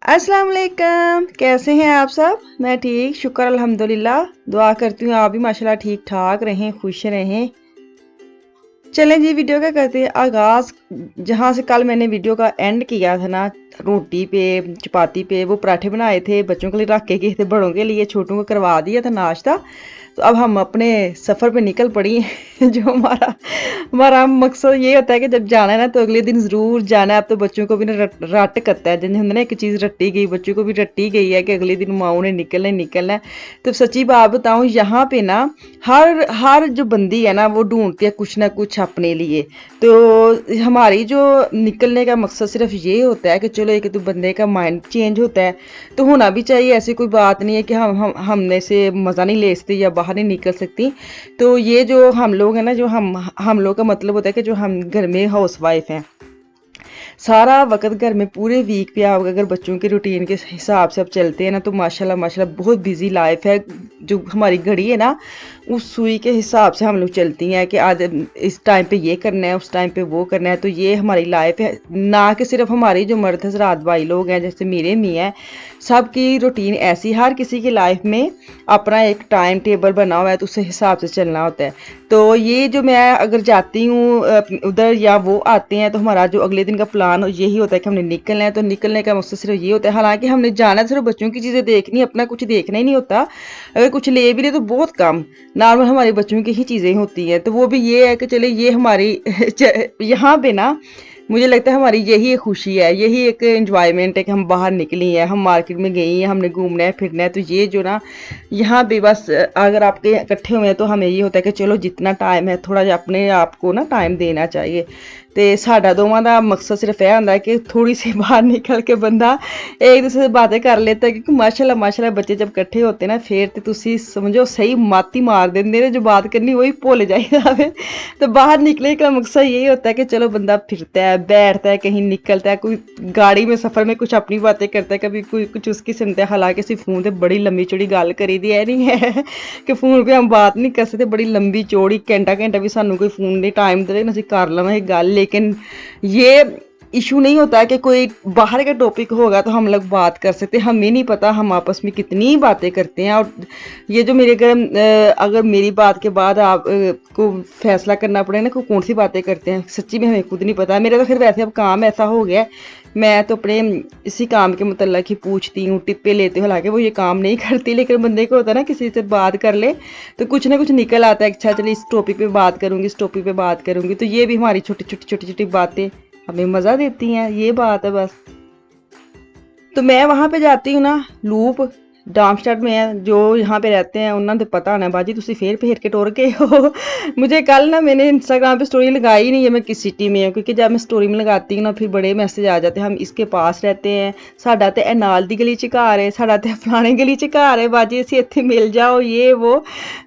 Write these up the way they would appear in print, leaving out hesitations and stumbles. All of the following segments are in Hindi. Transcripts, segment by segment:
अस्सलाम वालेकुम। कैसे हैं आप सब? मैं ठीक, शुक्र अल्हम्दुलिल्लाह। दुआ करती हूँ आप भी माशाल्लाह ठीक ठाक रहें, खुश रहें। चलें जी, वीडियो का करते हैं आगाज़। जहाँ से कल मैंने वीडियो का एंड किया था ना, रोटी पे चपाती पे वो पराठे बनाए थे, बच्चों के लिए रख के गए थे, बड़ों के लिए छोटों को करवा दिया था नाश्ता। तो अब हम अपने सफ़र पे निकल पड़ी हैं। जो हमारा हमारा मकसद ये होता है कि जब जाना है ना तो अगले दिन ज़रूर जाना है। अब तो बच्चों को भी ना रट करता है, जिन्हें होंगे ना एक चीज़ रट्टी गई, बच्चों को भी रट्टी गई है कि अगले दिन माओ ने निकलना ही निकलना है। तो सच्ची बात बताऊँ, यहाँ पे ना हर हर जो बंदी है ना वो ढूंढती है कुछ ना कुछ अपने लिए। तो हमारी जो निकलने का मकसद सिर्फ ये होता है कि चलो एक तो बंदे का माइंड चेंज होता है, तो होना भी चाहिए। ऐसी कोई बात नहीं है कि हमने से मज़ा नहीं ले सकते या बाहर नहीं निकल सकती। तो ये जो हम लोग हैं ना, जो हम लोग का मतलब होता है कि जो हम घर में हाउस वाइफ हैं, सारा वक्त घर में पूरे वीक पे आप अगर बच्चों के रूटीन के हिसाब से आप चलते हैं ना तो माशाल्लाह माशाल्लाह बहुत बिजी लाइफ है। जो हमारी घड़ी है ना, उस सुई के हिसाब से हम लोग चलती हैं कि आज इस टाइम पे ये करना है, उस टाइम पे वो करना है। तो ये हमारी लाइफ है ना, कि सिर्फ हमारी जो मर्द हजरात भाई लोग हैं जैसे मेरे भी हैं, सबकी रूटीन ऐसी, हर किसी की लाइफ में अपना एक टाइम टेबल बना हुआ है, तो उस हिसाब से चलना होता है। तो ये जो मैं अगर जाती हूँ उधर या वो आते हैं, तो हमारा जो अगले दिन का प्लान यही होता है कि हमने निकलना है। तो निकलने का मकसद सिर्फ ये होता है, हालांकि हमने जाना है सिर्फ बच्चों की चीज़ें देखनी, अपना कुछ देखना ही नहीं होता। अगर कुछ ले भी ले तो बहुत कम, नॉर्मल हमारे बच्चों की ही चीज़ें होती हैं। तो वो भी ये है कि चले ये हमारी यहाँ पे ना मुझे लगता है हमारी यही एक खुशी है, यही एक एंजॉयमेंट है कि हम बाहर निकली हैं, हम मार्केट में गई हैं, हमने घूमना है फिरना है। तो ये जो ना यहाँ पे बस अगर आपके इकट्ठे हुए हैं तो हमें ये होता है कि चलो जितना टाइम है थोड़ा जिहा अपने आप को ना टाइम देना चाहिए। ਤੇ ਸਾਡਾ ਦੋਵਾਂ ਦਾ ਮਕਸਦ ਸਿਰਫ ਇਹ ਹੁੰਦਾ ਹੈ कि थोड़ी सी बाहर निकल के बंदा एक दूसरे से बातें कर लेता है। क्योंकि माशाल्लाह माशाल्लाह बच्चे जब इकट्ठे होते हैं ना, फिर तो तुसी समझो सही माती मार देंगे ने, जो बात करनी वही भुल जाए। तो बाहर निकलने का मकसद यही होता है कि चलो बंदा फिरता है, बैठता है, कहीं निकलता है, कोई गाड़ी में सफ़र में कुछ अपनी बातें करता है, कभी कोई कुछ उसकी सुनता है। हालांकि ਅਸੀਂ फ़ोन ਤੇ बड़ी लंबी चौड़ी गल करी दी है, नहीं है कि फ़ोन पे हम बात नहीं कर सकते। बड़ी लंबी चौड़ी घंटा घंटा भी सानू कोई फ़ोन नहीं टाइम दे ना, ਅਸੀਂ कर लवें गल। लेकिन ये इशू नहीं होता है कि कोई बाहर का टॉपिक होगा तो हम लोग बात कर सकते हैं। हमें नहीं पता हम आपस में कितनी बातें करते हैं। और ये जो मेरे घर अगर मेरी बात के बाद आप को फैसला करना पड़े ना, कौन सी बातें करते हैं, सच्ची में हमें खुद नहीं पता। मेरा तो फिर वैसे अब काम ऐसा हो गया है, मैं तो अपने इसी काम के मतलब ही पूछती हूँ, टिप्पे लेती हूँ। हालांकि वो ये काम नहीं करती, लेकिन बंदे को होता है ना किसी से बात कर ले तो कुछ ना कुछ निकल आता है। अच्छा चलिए इस टॉपिक पे बात करूँगी, इस टॉपिक पे बात करूँगी। तो ये भी हमारी छोटी छोटी छोटी छोटी बातें हमें मज़ा देती हैं, ये बात है बस। तो मैं वहाँ पे जाती हूँ ना, लूप डार्मस्टाड में है, जो यहाँ पे रहते हैं उन्होंने तो पता होना बाजी तुसी फेर फेर के टोर के हो। मुझे कल ना मैंने इंस्टाग्राम पे स्टोरी लगाई नहीं है मैं किस सिटी में हूँ, क्योंकि जब मैं स्टोरी में लगाती हूँ ना फिर बड़े मैसेज आ जाते हैं, हम इसके पास रहते हैं, साडा ते नाल दी गली च घर है, साडा ते फलाने गली च घर है, बाजी असी इत्थे मिल जाओ ये वो।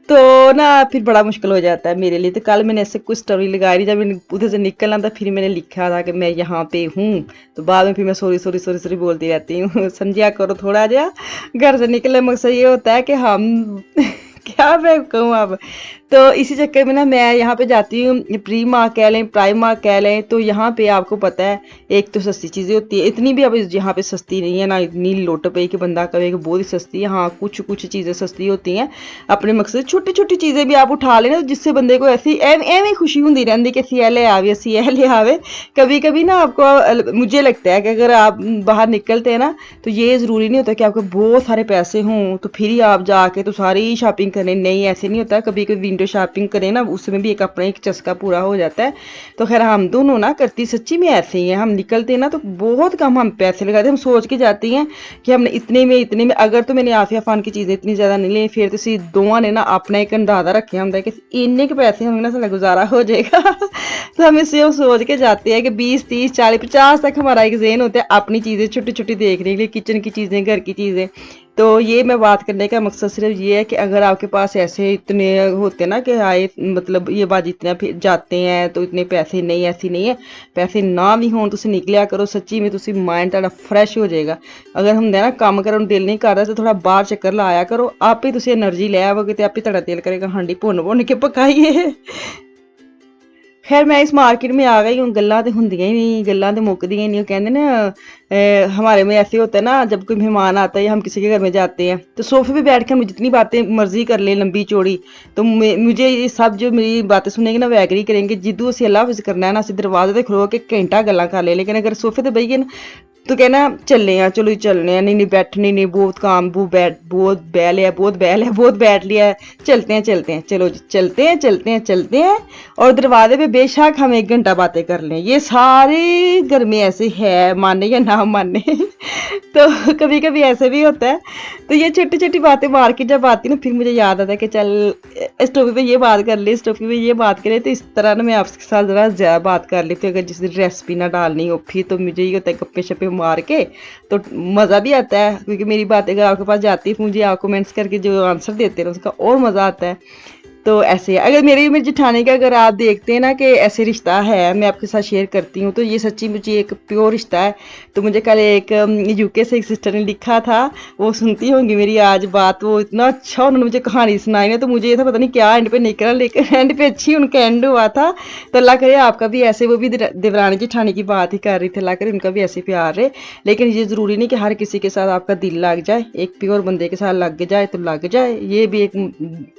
तो ना फिर बड़ा मुश्किल हो जाता है मेरे लिए। तो कल मैंने ऐसे कुछ स्टोरी लगाई रही, जब मैंने उधर से निकलना था फिर मैंने लिखा था कि मैं यहाँ पे हूँ। तो बाद में फिर मैं सॉरी सॉरी सॉरी सॉरी बोलती रहती हूँ। समझा करो थोड़ा जहा, घर से निकलने मकसद ये होता है कि हम क्या मैं कहूँ अब। तो इसी चक्कर में ना मैं यहाँ पे जाती हूँ, प्री माँ कह लें, प्राइम माँ कह लें। तो यहाँ पे आपको पता है एक तो सस्ती चीज़ें होती है, इतनी भी अब यहाँ पे सस्ती नहीं है ना, इतनी लुट पे कि बंदा कहे कि बहुत ही सस्ती है। हाँ कुछ कुछ चीज़ें सस्ती होती हैं अपने मकसद, छोटी छोटी चीज़ें भी आप उठा लेना जिससे बंदे को ऐसी एवं खुशी होती रहती कि असी ले आवे, असी ले आवे। कभी कभी ना आपको मुझे लगता है कि अगर आप बाहर निकलते हैं ना तो ये ज़रूरी नहीं होता कि आपके बहुत सारे पैसे हों तो फिर ही आप जाके तो सारी शॉपिंग करने, नहीं ऐसे नहीं होता। कभी कभी विंडो शॉपिंग करें ना, उसमें भी एक अपना एक चस्का पूरा हो जाता है। तो खैर हम दोनों ना करती सच्ची में ऐसे ही हैं, हम निकलते हैं ना तो बहुत कम हम पैसे लगाते हैं। हम सोच के जाती हैं कि हमने इतने में अगर तो मैंने आफिया फान की चीज़ें इतनी ज़्यादा नहीं ली, फिर तो दोवां ने ना अपना एक अंदाजा रखे होंगे कि इन्ने के पैसे होंगे ना सारा गुजारा हो जाएगा। तो हम इसे सोच के जाते हैं कि 20 30 40 50 तक हमारा एक ज़हन होता है अपनी चीज़ें छोटी छोटी देखने के लिए, किचन की चीज़ें, घर की चीज़ें। तो ये मैं बात करने का मकसद सिर्फ ये है कि अगर आपके पास ऐसे इतने होते ना कि आए मतलब ये बाजी इतना जाते हैं तो इतने पैसे नहीं, ऐसी नहीं है। पैसे ना भी हों तुम निकलिया करो, सच्ची में तुम माइंड थोड़ा फ्रैश हो जाएगा। अगर हम ना काम करने दिल नहीं करता तो थोड़ा बाहर चक्कर लाया करो, आप ही तुम एनर्जी लै आओगे तो आप ही थोड़ा दिल करेगा हाँडी भुन भुन के पकाइए। खैर मैं इस मार्केट में आ गई हूँ, गल्लां तो होंदियां ही नहीं, गल्लां तो मुकदियां ही नहीं। कहते ना हमारे में ऐसे होता है ना, जब कोई मेहमान आता है या हम किसी के घर में जाते हैं तो सोफे पे बैठ के हम जितनी बातें मर्जी कर लें लंबी चौड़ी, तो मुझे ये सब जो मेरी बातें सुनेंगे ना वो एग्री करेंगे, जिद्दू असी अल्लाह हाफिज़ करना है ना, असी दरवाजे ते खलो के घंटा गल्लां कर ले, लेकिन अगर सोफे ते बेहिए ना तो कहना चलने हैं, चलो जी चलने हैं, नहीं नहीं बैठने नहीं, बहुत काम, बहुत बह लिया, बहुत बह लिया, बहुत बैठ लिया है, चलते हैं चलते हैं, चलो जी चलते हैं चलते हैं चलते हैं। और दरवाजे पे बेशक हम 1 घंटा बातें कर लें, ये सारे घर में ऐसे है, माने या ना माने तो कभी कभी ऐसे भी होता है। तो ये छोटी छोटी बातें मार्केट जब आती है ना, फिर मुझे याद आता है कि चल इस टॉपिक पे ये बात कर ले, इस टॉपिक पे ये बात करें। तो इस तरह ना मैं आपके साथ ज़रा ज़्यादा बात कर लेती हूँ। अगर जिस दिन रेसिपी ना डालनी हो फिर तो मुझे ये होता है गप्पे शप्पे मार के, तो मज़ा भी आता है, क्योंकि मेरी बातें अगर आपके पास जाती है, मुझे आप कमेंट्स करके जो आंसर देते हैं उसका और मज़ा आता है। तो ऐसे है, अगर मेरी जिठानी का अगर आप देखते हैं ना कि ऐसे रिश्ता है, मैं आपके साथ शेयर करती हूँ, तो ये सच्ची मुझे एक प्योर रिश्ता है। तो मुझे कल एक यूके से एक सिस्टर ने लिखा था, वो सुनती होंगी मेरी आज बात, वो इतना अच्छा उन्होंने मुझे कहानी सुनाई ना, तो मुझे ये था पता नहीं क्या एंड पे निकला, लेकिन एंड पे अच्छी उनका एंड हुआ था। तो अल्लाह करे आपका भी ऐसे, वो भी देवरानी जेठानी की बात ही कर रही थी, अल्लाह करे उनका भी ऐसे प्यार रहे। लेकिन ये ज़रूरी नहीं कि हर किसी के साथ आपका दिल लग जाए, एक प्योर बंदे के साथ लग जाए तो लग जाए। ये भी एक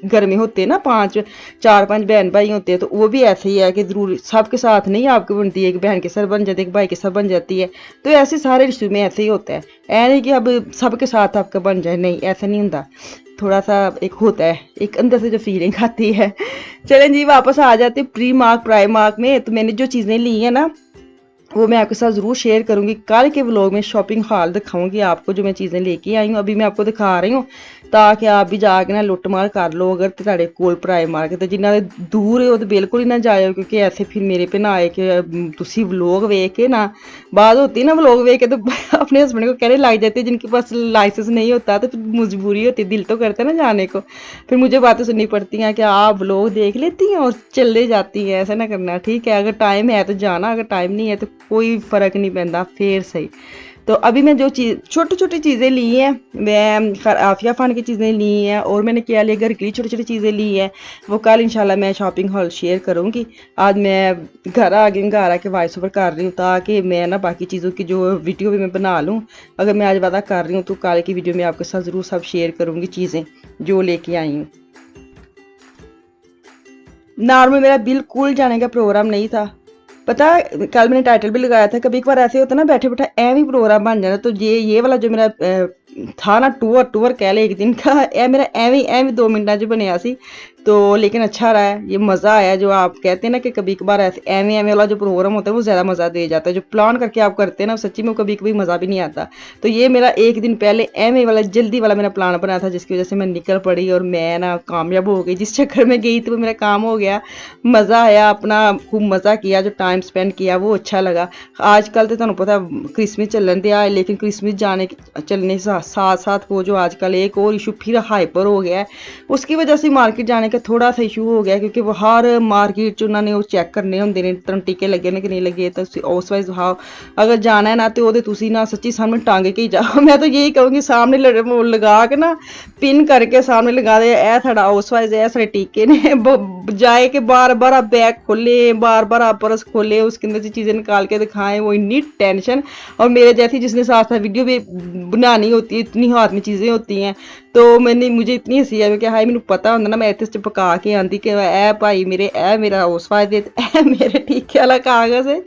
घर में होते हैं ना, 4-5 बहन भाई होते हैं, तो वो भी ऐसे ही है कि जरूर सबके साथ नहीं आपकी बनती है, एक बहन के साथ बन जाती है, एक भाई के साथ बन जाती है। तो ऐसे सारे रिश्ते में ऐसे ही होता है, ऐ नहीं कि अब सबके साथ आपका बन जाए, नहीं ऐसा नहीं होता। थोड़ा सा एक होता है, एक अंदर से जो फीलिंग आती है। चलें जी वापस आ जाते प्री मार्क प्राइम मार्क में। तो मैंने जो चीज़ें ली हैं ना वो मैं आपके साथ ज़रूर शेयर करूँगी। कल के व्लॉग में शॉपिंग हॉल दिखाऊंगी आपको, जो मैं चीज़ें लेके आई हूँ अभी मैं आपको दिखा रही हूँ, ताकि आप भी जाके ना लुट मार कर लो। अगर तुहाडे कोल प्राइम मार्केट ते जिन्ना दूर है वो तो बिल्कुल ही ना जाओ, क्योंकि ऐसे फिर मेरे पे ना आए कि तुसी व्लॉग वेख के ना, बात होती है ना व्लॉग वेख के तो अपने हस्बैंड को कहने लग जाते हैं, जिनके पास लाइसेंस नहीं होता तो फिर मजबूरी होती है, दिल तो करता है ना जाने को, फिर मुझे बातें सुननी पड़ती हैं कि आप व्लॉग देख लेती हैं और चले जाती हैं। ऐसा ना करना, ठीक है? अगर टाइम है तो जाना, अगर टाइम नहीं है तो कोई फ़र्क नहीं पैंदा, फिर सही। तो अभी मैं जो चीज़ छोटी छोटी चीज़ें ली हैं, मैं आफिया फ़ान की चीज़ें ली हैं, और मैंने क्या लिया घर की छोटी छोटी चीज़ें ली हैं, वो कल इंशाल्लाह मैं शॉपिंग हॉल शेयर करूँगी। आज मैं घर आ गई हूँ, घर आके वॉइस ओवर कर रही हूँ, ताकि मैं ना बाकी चीज़ों की जो वीडियो भी मैं बना लूँ। अगर मैं आज वादा कर रही हूँ तो कल की वीडियो में आपके साथ ज़रूर सब शेयर करूँगी चीज़ें जो लेके आई हूँ। नॉर्मल मेरा बिल्कुल जाने का प्रोग्राम नहीं था, पता कल मैंने टाइटल भी लगाया था, कभी एक बार ऐसे होता ना बैठे बैठे एवं ही प्रोग्राम बन जाता। तो ये वाला जो मेरा था ना टूर कह ले एक दिन का, ए मेरा एवं 2 मिनटा च बनया सी। तो लेकिन अच्छा रहा है, ये मज़ा आया। जो आप कहते हैं ना कि कभी कभार ऐसे एवं वाला जो प्रोग्राम होता है वो ज़्यादा मज़ा दे जाता है, जो प्लान करके आप करते हैं ना सच्ची में कभी कभी मज़ा भी नहीं आता। तो ये मेरा एक दिन पहले एवं वाला जल्दी वाला मेरा प्लान बना था, जिसकी वजह से मैं निकल पड़ी और मैं ना कामयाब हो गई। जिस चक्कर में गई तो वो मेरा काम हो गया, मज़ा आया, अपना खूब मज़ा किया, जो टाइम स्पेंड किया वो अच्छा लगा। आजकल तो तुहानू पता क्रिसमस चलन दिया है, लेकिन क्रिसमस जाने चलने साथ साथ वो जो आजकल एक और इशू फिर हाइपर हो गया है, उसकी वजह से मार्केट जाने का थोड़ा सा इशू हो गया, क्योंकि वो हर मार्केट च उन्होंने वो चैक करने होंगे ने तुहानू टीके लगे ने कि नहीं लगे। तो उस वाइज हाओ अगर जाना है ना तो वो तुसी ना सच्ची सामने टांगे के ही जाओ। मैं तो यही कहूँगी सामने लगा के ना पिन करके सामने लगा दे, ए साढ़ा हाउस वाइज है, साढ़े टीके ने जाए के बार बार आप बैग खोले, बार बार आप पर्स खोले, उसके अंदर से चीज़ें निकाल के दिखाएं, वो इतनी टेंशन। और मेरे जैसी जिसने साथ साथ वीडियो भी बनानी होती है, इतनी हाथ में चीज़ें होती हैं, तो मुझे इतनी हंसी आई कि हाय मैंने पता होंदा ना मैं इत्थे पका के आंदी कि ए भाई मेरे ए मेरा हाउस वाइज दे, ए मेरे टीके वाला कागज़ है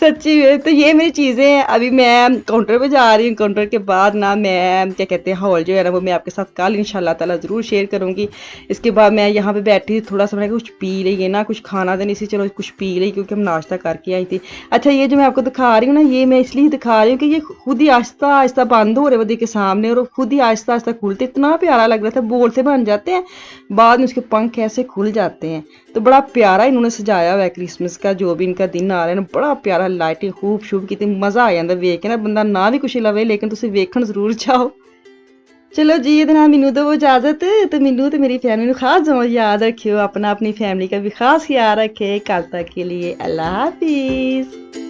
सच्ची में। तो ये मेरी चीज़ें हैं। अभी मैं काउंटर पे जा रही हूँ, काउंटर के बाद ना मैं क्या कहते हैं हॉल जो है ना वो मैं आपके साथ कल इंशाल्लाह ताला ज़रूर शेयर करूँगी। इसके बाद मैं यहाँ पे बैठी थोड़ा सा मैंने कुछ पी रही ना, कुछ खाना तो नहीं सी, चलो कुछ पी रही क्योंकि हम नाश्ता करके आई थी। अच्छा ये जो मैं आपको दिखा रही हूँ ना, ये मैं इसलिए दिखा रही हूँ कि ये खुद ही आहिस्ता आहिस्ता बंद हो रहे वो देखिए सामने, और खुद ही आहिस्ता आहिस्ता खुलते, इतना प्यारा लग रहा था। बोल से बन जाते हैं, बाद में उसके पंख ऐसे खुल जाते हैं। तो बड़ा प्यारा इन्होंने सजाया हुआ है क्रिसमस का, जो भी इनका दिन आ रहा है ना, बड़ा प्यारा लाइटिंग खूब शूब की, मज़ा आ जाता वेख के ना, बंदा ना भी कुछ लवे लेकिन तुम वेखण जरूर जाओ। चलो जी ये ना मैनू दो इजाजत, तो मैनू तो मेरी फैमिली खास याद रखियो, अपना अपनी फैमिली का भी खास ख्याल रखे। कल तक के लिए अल्लाह हाफिज़।